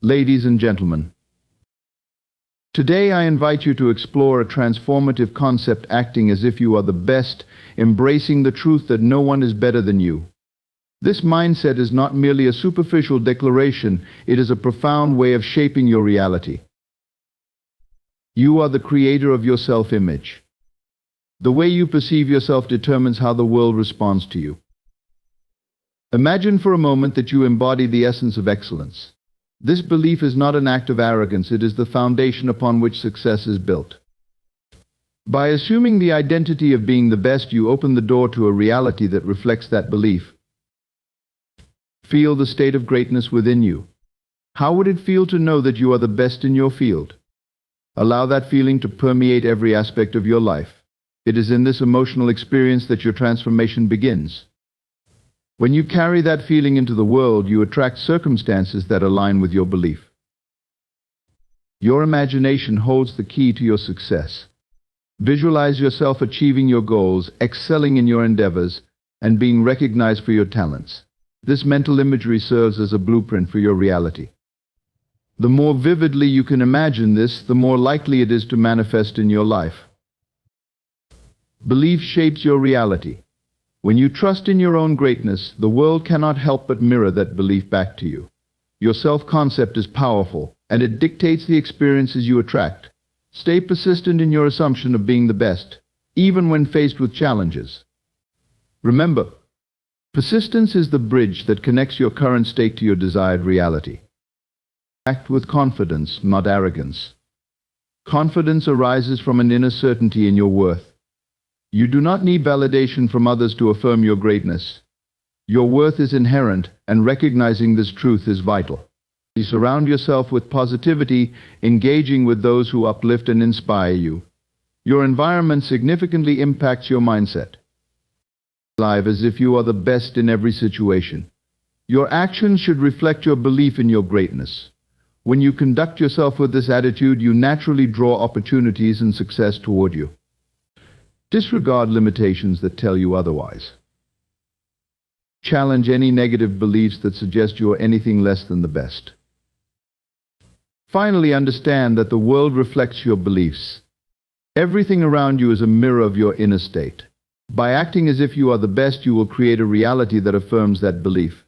Ladies and gentlemen, today I invite you to explore a transformative concept: acting as if you are the best, embracing the truth that no one is better than you. This mindset is not merely a superficial declaration, it is a profound way of shaping your reality. You are the creator of your self-image. The way you perceive yourself determines how the world responds to you. Imagine for a moment that you embody the essence of excellence. This belief is not an act of arrogance, it is the foundation upon which success is built. By assuming the identity of being the best, you open the door to a reality that reflects that belief. Feel the state of greatness within you. How would it feel to know that you are the best in your field? Allow that feeling to permeate every aspect of your life. It is in this emotional experience that your transformation begins. When you carry that feeling into the world, you attract circumstances that align with your belief. Your imagination holds the key to your success. Visualize yourself achieving your goals, excelling in your endeavors, and being recognized for your talents. This mental imagery serves as a blueprint for your reality. The more vividly you can imagine this, the more likely it is to manifest in your life. Belief shapes your reality. When you trust in your own greatness, the world cannot help but mirror that belief back to you. Your self-concept is powerful, and it dictates the experiences you attract. Stay persistent in your assumption of being the best, even when faced with challenges. Remember, persistence is the bridge that connects your current state to your desired reality. Act with confidence, not arrogance. Confidence arises from an inner certainty in your worth. You do not need validation from others to affirm your greatness. Your worth is inherent, and recognizing this truth is vital. You surround yourself with positivity, engaging with those who uplift and inspire you. Your environment significantly impacts your mindset. Live as if you are the best in every situation. Your actions should reflect your belief in your greatness. When you conduct yourself with this attitude, you naturally draw opportunities and success toward you. Disregard limitations that tell you otherwise. Challenge any negative beliefs that suggest you are anything less than the best. Finally, understand that the world reflects your beliefs. Everything around you is a mirror of your inner state. By acting as if you are the best, you will create a reality that affirms that belief.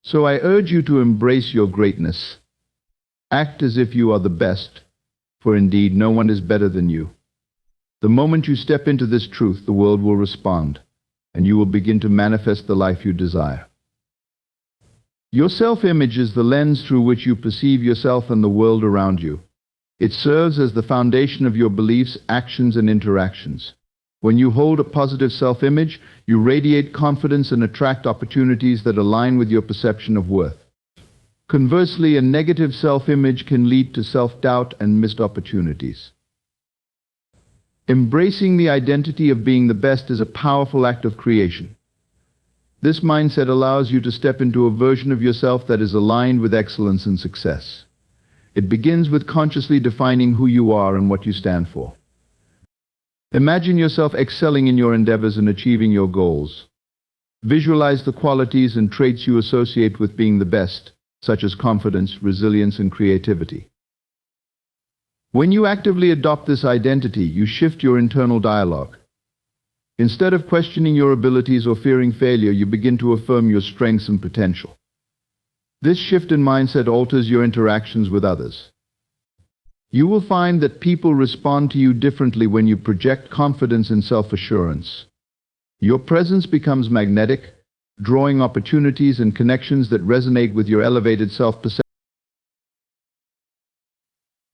So I urge you to embrace your greatness. Act as if you are the best, for indeed no one is better than you. The moment you step into this truth, the world will respond, and you will begin to manifest the life you desire. Your self-image is the lens through which you perceive yourself and the world around you. It serves as the foundation of your beliefs, actions, and interactions. When you hold a positive self-image, you radiate confidence and attract opportunities that align with your perception of worth. Conversely, a negative self-image can lead to self-doubt and missed opportunities. Embracing the identity of being the best is a powerful act of creation. This mindset allows you to step into a version of yourself that is aligned with excellence and success. It begins with consciously defining who you are and what you stand for. Imagine yourself excelling in your endeavors and achieving your goals. Visualize the qualities and traits you associate with being the best, such as confidence, resilience, and creativity. When you actively adopt this identity, you shift your internal dialogue. Instead of questioning your abilities or fearing failure, you begin to affirm your strengths and potential. This shift in mindset alters your interactions with others. You will find that people respond to you differently when you project confidence and self-assurance. Your presence becomes magnetic, drawing opportunities and connections that resonate with your elevated self-perception.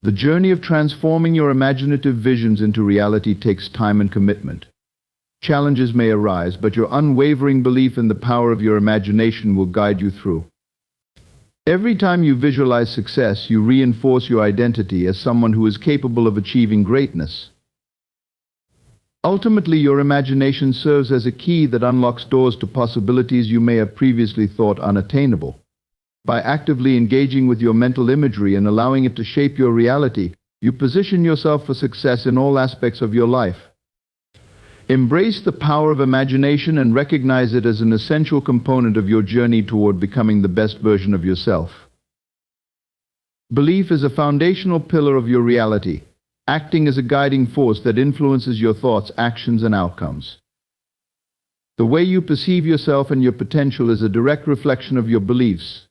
The journey of transforming your imaginative visions into reality takes time and commitment. Challenges may arise, but your unwavering belief in the power of your imagination will guide you through. Every time you visualize success, you reinforce your identity as someone who is capable of achieving greatness. Ultimately, your imagination serves as a key that unlocks doors to possibilities you may have previously thought unattainable. By actively engaging with your mental imagery and allowing it to shape your reality, you position yourself for success in all aspects of your life. Embrace the power of imagination and recognize it as an essential component of your journey toward becoming the best version of yourself. Belief is a foundational pillar of your reality, acting as a guiding force that influences your thoughts, actions, and outcomes. The way you perceive yourself and your potential is a direct reflection of your beliefs.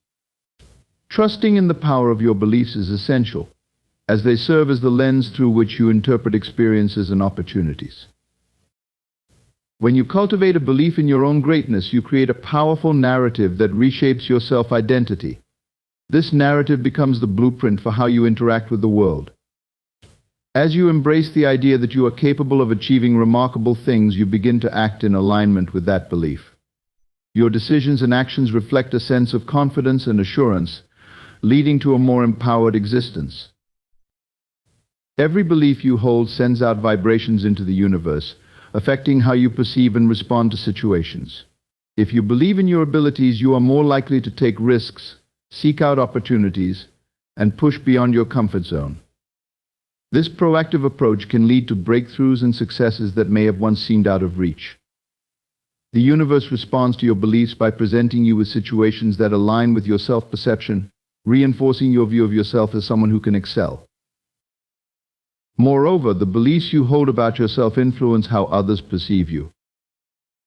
Trusting in the power of your beliefs is essential, as they serve as the lens through which you interpret experiences and opportunities. When you cultivate a belief in your own greatness, you create a powerful narrative that reshapes your self-identity. This narrative becomes the blueprint for how you interact with the world. As you embrace the idea that you are capable of achieving remarkable things, you begin to act in alignment with that belief. Your decisions and actions reflect a sense of confidence and assurance, leading to a more empowered existence. Every belief you hold sends out vibrations into the universe, affecting how you perceive and respond to situations. If you believe in your abilities, you are more likely to take risks, seek out opportunities, and push beyond your comfort zone. This proactive approach can lead to breakthroughs and successes that may have once seemed out of reach. The universe responds to your beliefs by presenting you with situations that align with your self-perception, reinforcing your view of yourself as someone who can excel. Moreover, the beliefs you hold about yourself influence how others perceive you.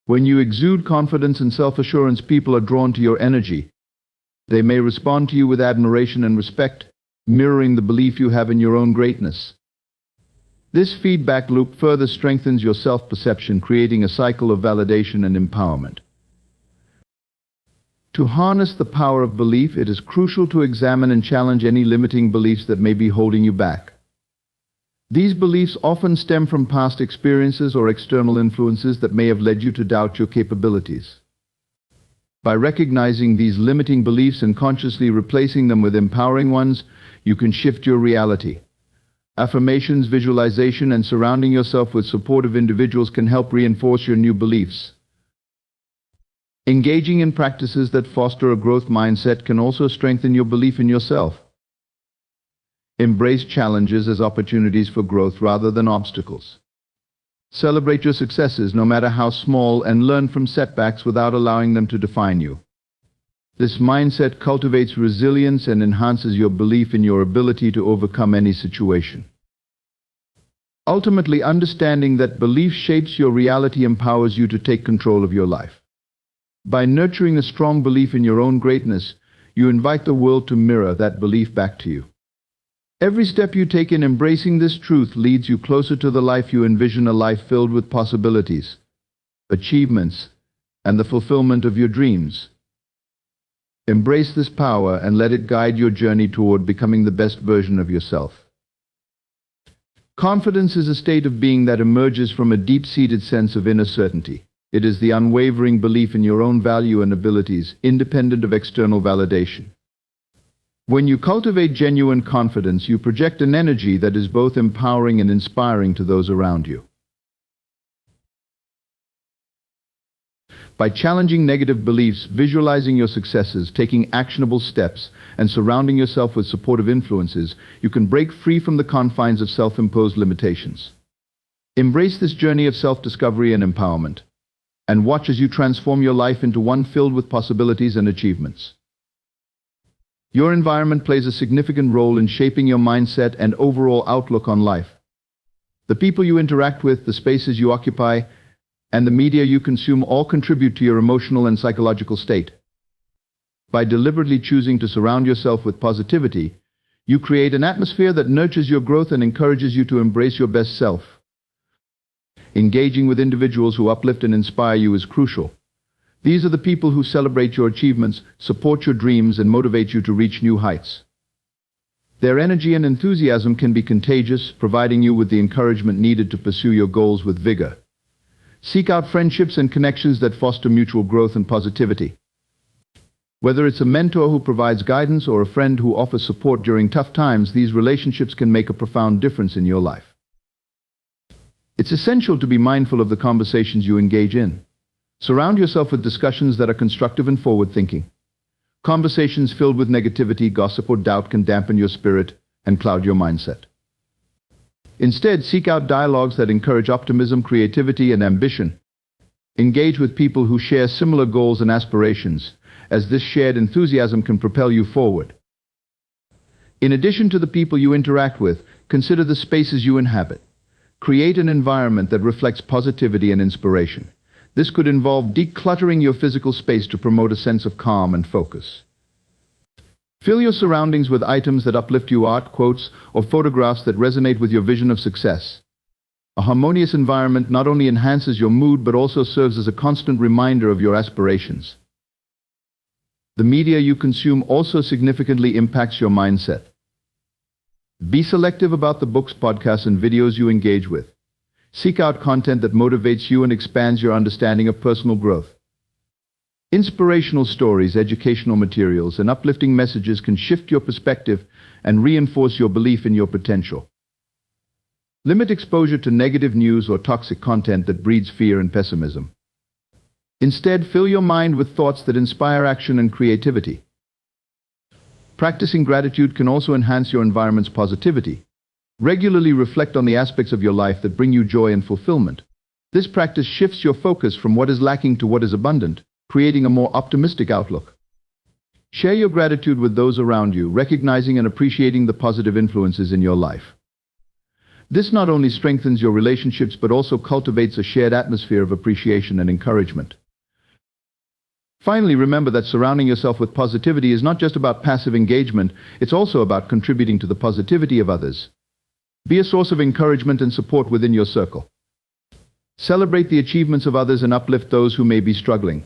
When you exude confidence and self-assurance, people are drawn to your energy. They may respond to you with admiration and respect, mirroring the belief you have in your own greatness. This feedback loop further strengthens your self-perception, creating a cycle of validation and empowerment. To harness the power of belief, it is crucial to examine and challenge any limiting beliefs that may be holding you back. These beliefs often stem from past experiences or external influences that may have led you to doubt your capabilities. By recognizing these limiting beliefs and consciously replacing them with empowering ones, you can shift your reality. Affirmations, visualization, and surrounding yourself with supportive individuals can help reinforce your new beliefs. Engaging in practices that foster a growth mindset can also strengthen your belief in yourself. Embrace challenges as opportunities for growth rather than obstacles. Celebrate your successes, no matter how small, and learn from setbacks without allowing them to define you. This mindset cultivates resilience and enhances your belief in your ability to overcome any situation. Ultimately, understanding that belief shapes your reality empowers you to take control of your life. By nurturing a strong belief in your own greatness, you invite the world to mirror that belief back to you. Every step you take in embracing this truth leads you closer to the life you envision, a life filled with possibilities, achievements, and the fulfillment of your dreams. Embrace this power and let it guide your journey toward becoming the best version of yourself. Confidence is a state of being that emerges from a deep-seated sense of inner certainty. It is the unwavering belief in your own value and abilities, independent of external validation. When you cultivate genuine confidence, you project an energy that is both empowering and inspiring to those around you. By challenging negative beliefs, visualizing your successes, taking actionable steps, and surrounding yourself with supportive influences, you can break free from the confines of self-imposed limitations. Embrace this journey of self-discovery and empowerment, and watch as you transform your life into one filled with possibilities and achievements. Your environment plays a significant role in shaping your mindset and overall outlook on life. The people you interact with, the spaces you occupy, and the media you consume all contribute to your emotional and psychological state. By deliberately choosing to surround yourself with positivity, you create an atmosphere that nurtures your growth and encourages you to embrace your best self. Engaging with individuals who uplift and inspire you is crucial. These are the people who celebrate your achievements, support your dreams, and motivate you to reach new heights. Their energy and enthusiasm can be contagious, providing you with the encouragement needed to pursue your goals with vigor. Seek out friendships and connections that foster mutual growth and positivity. Whether it's a mentor who provides guidance or a friend who offers support during tough times, these relationships can make a profound difference in your life. It's essential to be mindful of the conversations you engage in. Surround yourself with discussions that are constructive and forward-thinking. Conversations filled with negativity, gossip, or doubt can dampen your spirit and cloud your mindset. Instead, seek out dialogues that encourage optimism, creativity, and ambition. Engage with people who share similar goals and aspirations, as this shared enthusiasm can propel you forward. In addition to the people you interact with, consider the spaces you inhabit. Create an environment that reflects positivity and inspiration. This could involve decluttering your physical space to promote a sense of calm and focus. Fill your surroundings with items that uplift you, art, quotes, or photographs that resonate with your vision of success. A harmonious environment not only enhances your mood but also serves as a constant reminder of your aspirations. The media you consume also significantly impacts your mindset. Be selective about the books, podcasts, and videos you engage with. Seek out content that motivates you and expands your understanding of personal growth. Inspirational stories, educational materials, and uplifting messages can shift your perspective and reinforce your belief in your potential. Limit exposure to negative news or toxic content that breeds fear and pessimism. Instead, fill your mind with thoughts that inspire action and creativity. Practicing gratitude can also enhance your environment's positivity. Regularly reflect on the aspects of your life that bring you joy and fulfillment. This practice shifts your focus from what is lacking to what is abundant, creating a more optimistic outlook. Share your gratitude with those around you, recognizing and appreciating the positive influences in your life. This not only strengthens your relationships but also cultivates a shared atmosphere of appreciation and encouragement. Finally, remember that surrounding yourself with positivity is not just about passive engagement, it's also about contributing to the positivity of others. Be a source of encouragement and support within your circle. Celebrate the achievements of others and uplift those who may be struggling.